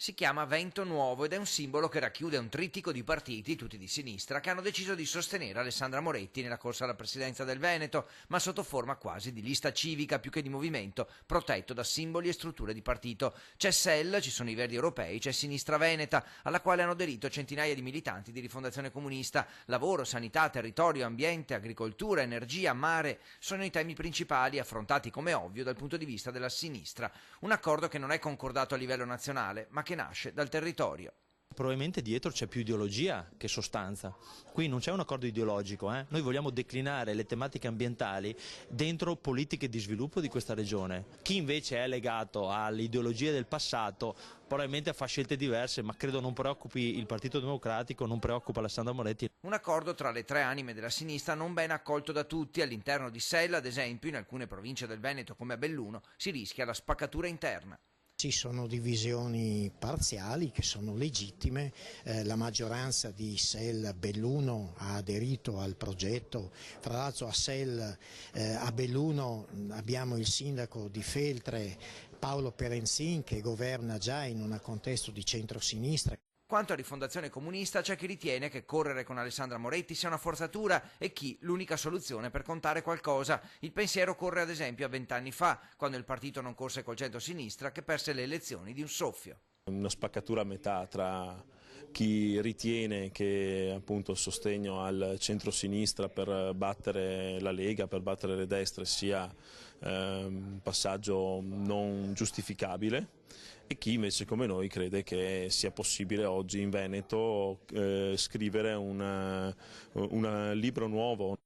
Si chiama Vento Nuovo ed è un simbolo che racchiude un trittico di partiti, tutti di sinistra, che hanno deciso di sostenere Alessandra Moretti nella corsa alla presidenza del Veneto, ma sotto forma quasi di lista civica più che di movimento, protetto da simboli e strutture di partito. C'è SEL, ci sono i Verdi Europei, c'è Sinistra Veneta, alla quale hanno aderito centinaia di militanti di Rifondazione Comunista. Lavoro, sanità, territorio, ambiente, agricoltura, energia, mare sono i temi principali affrontati come ovvio dal punto di vista della sinistra. Un accordo che non è concordato a livello nazionale, ma che nasce dal territorio. Probabilmente dietro c'è più ideologia che sostanza. Qui non c'è un accordo ideologico, Noi vogliamo declinare le tematiche ambientali dentro politiche di sviluppo di questa regione. Chi invece è legato alle ideologie del passato probabilmente fa scelte diverse, ma credo non preoccupi il Partito Democratico, non preoccupa Alessandra Moretti. Un accordo tra le tre anime della sinistra non ben accolto da tutti. All'interno di SEL, ad esempio, in alcune province del Veneto come a Belluno, si rischia la spaccatura interna. Ci sono divisioni parziali che sono legittime, la maggioranza di SEL Belluno ha aderito al progetto, fra l'altro a SEL a Belluno abbiamo il sindaco di Feltre, Paolo Perenzin, che governa già in un contesto di centrosinistra. Quanto a Rifondazione Comunista c'è chi ritiene che correre con Alessandra Moretti sia una forzatura e chi l'unica soluzione per contare qualcosa. Il pensiero corre ad esempio a 20 anni fa, quando il partito non corse col centro-sinistra che perse le elezioni di un soffio. Una spaccatura a metà tra chi ritiene che appunto il sostegno al centro-sinistra per battere la Lega, per battere le destre sia un passaggio non giustificabile, e chi invece come noi crede che sia possibile oggi in Veneto scrivere un libro nuovo.